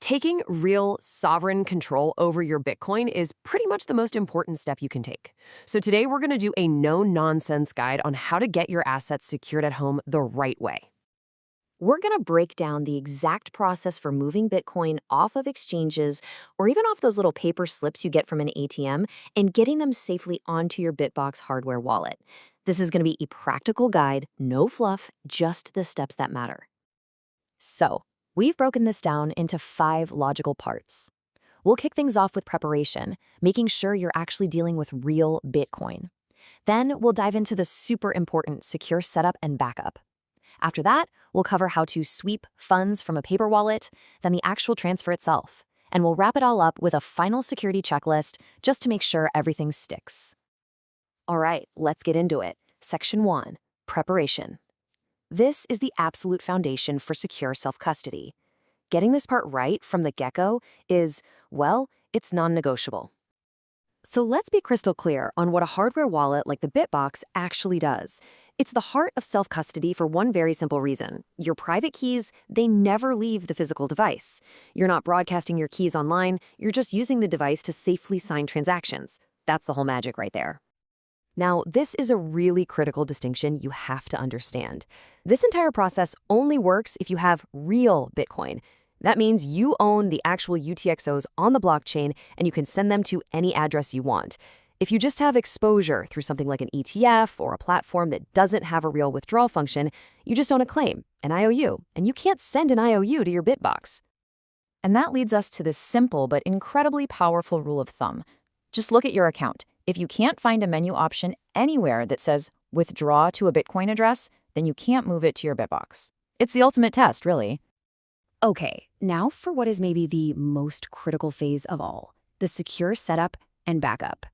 Taking real sovereign control over your Bitcoin is pretty much the most important step you can take. So today we're going to do a no-nonsense guide on how to get your assets secured at home the right way. We're going to break down the exact process for moving Bitcoin off of exchanges or even off those little paper slips you get from an ATM and getting them safely onto your BitBox hardware wallet. This is going to be a practical guide, no fluff, just the steps that matter. So, we've broken this down into 5 logical parts. We'll kick things off with preparation, making sure you're actually dealing with real Bitcoin. Then we'll dive into the super important secure setup and backup. After that, we'll cover how to sweep funds from a paper wallet, then the actual transfer itself. And we'll wrap it all up with a final security checklist just to make sure everything sticks. All right, let's get into it. Section 1, preparation. This is the absolute foundation for secure self-custody. Getting this part right from the get-go is, well, it's non-negotiable. So let's be crystal clear on what a hardware wallet like the BitBox actually does. It's the heart of self-custody for one very simple reason. Your private keys, they never leave the physical device. You're not broadcasting your keys online, you're just using the device to safely sign transactions. That's the whole magic right there. Now, this is a really critical distinction you have to understand. This entire process only works if you have real Bitcoin. That means you own the actual UTXOs on the blockchain and you can send them to any address you want. If you just have exposure through something like an ETF or a platform that doesn't have a real withdrawal function, you just own a claim, an IOU, and you can't send an IOU to your BitBox. And that leads us to this simple but incredibly powerful rule of thumb. Just look at your account. If you can't find a menu option anywhere that says withdraw to a Bitcoin address, then you can't move it to your BitBox. It's the ultimate test, really. Okay, now for what is maybe the most critical phase of all, the secure setup and backup.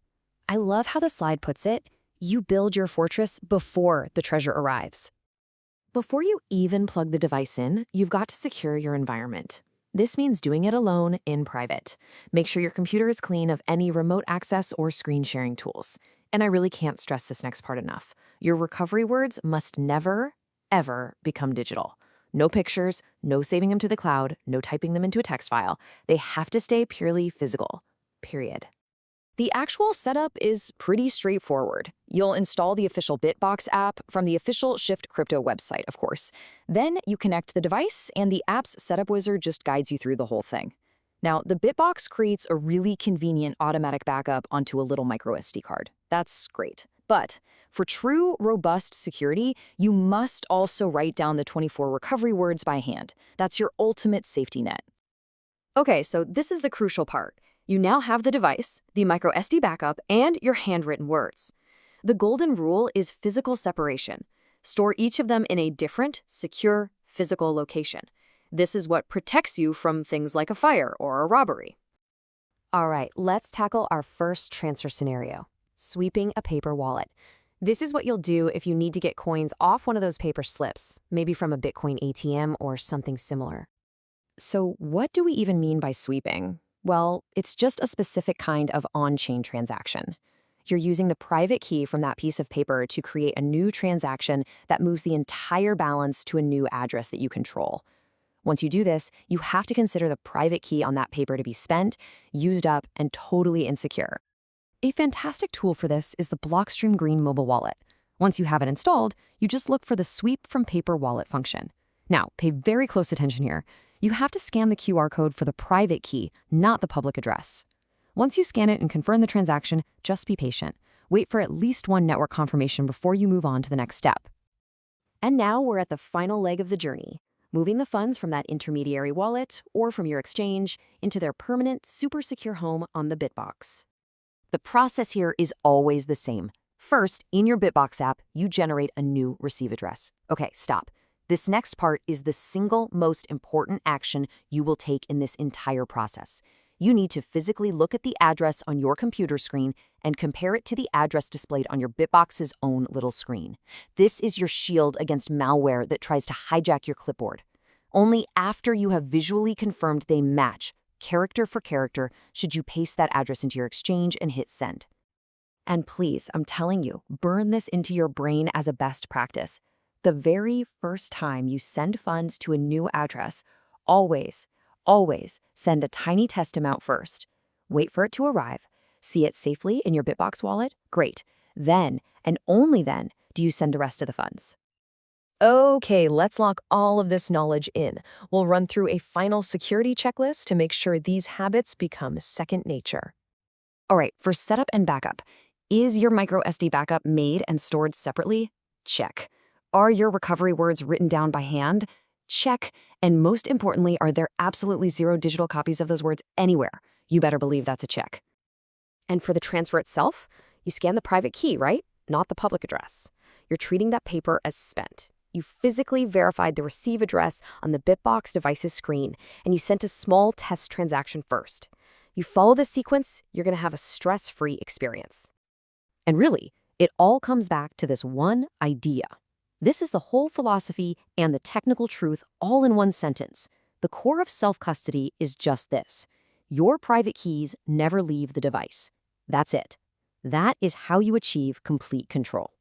I love how the slide puts it, you build your fortress before the treasure arrives. Before you even plug the device in, you've got to secure your environment. This means doing it alone in private. Make sure your computer is clean of any remote access or screen sharing tools. And I really can't stress this next part enough. Your recovery words must never, ever become digital. No pictures, no saving them to the cloud, no typing them into a text file. They have to stay purely physical, period. The actual setup is pretty straightforward. You'll install the official BitBox app from the official Shift Crypto website, of course. Then you connect the device, and the app's setup wizard just guides you through the whole thing. Now, the BitBox creates a really convenient automatic backup onto a little micro SD card. That's great. But for true, robust security, you must also write down the 24 recovery words by hand. That's your ultimate safety net. Okay, so this is the crucial part. You now have the device, the micro SD backup, and your handwritten words. The golden rule is physical separation. Store each of them in a different, secure, physical location. This is what protects you from things like a fire or a robbery. All right, let's tackle our first transfer scenario, sweeping a paper wallet. This is what you'll do if you need to get coins off one of those paper slips, maybe from a Bitcoin ATM or something similar. So what do we even mean by sweeping? Well, it's just a specific kind of on-chain transaction. You're using the private key from that piece of paper to create a new transaction that moves the entire balance to a new address that you control. Once you do this, you have to consider the private key on that paper to be spent, used up, and totally insecure. A fantastic tool for this is the Blockstream Green mobile wallet. Once you have it installed, you just look for the Sweep from Paper Wallet function. Now, pay very close attention here. You have to scan the QR code for the private key, not the public address. Once you scan it and confirm the transaction, just be patient. Wait for at least one network confirmation before you move on to the next step. And now we're at the final leg of the journey, moving the funds from that intermediary wallet or from your exchange into their permanent, super secure home on the BitBox. The process here is always the same. First, in your BitBox app, you generate a new receive address. Okay, stop. This next part is the single most important action you will take in this entire process. You need to physically look at the address on your computer screen and compare it to the address displayed on your BitBox's own little screen. This is your shield against malware that tries to hijack your clipboard. Only after you have visually confirmed they match, character for character, should you paste that address into your exchange and hit send. And please, I'm telling you, burn this into your brain as a best practice. The very first time you send funds to a new address, always always send a tiny test amount first. Wait for it to arrive. See it safely in your BitBox wallet? Great. Then, and only then, do you send the rest of the funds. Okay, let's lock all of this knowledge in. We'll run through a final security checklist to make sure these habits become second nature. All right, for setup and backup, is your microSD backup made and stored separately? Check. Are your recovery words written down by hand? Check. And most importantly, are there absolutely 0 digital copies of those words anywhere? You better believe that's a check. And for the transfer itself, you scan the private key, right? Not the public address. You're treating that paper as spent. You physically verified the receive address on the BitBox device's screen, and you sent a small test transaction first. You follow this sequence, you're going to have a stress-free experience. And really, it all comes back to this one idea. This is the whole philosophy and the technical truth all in one sentence. The core of self-custody is just this. Your private keys never leave the device. That's it. That is how you achieve complete control.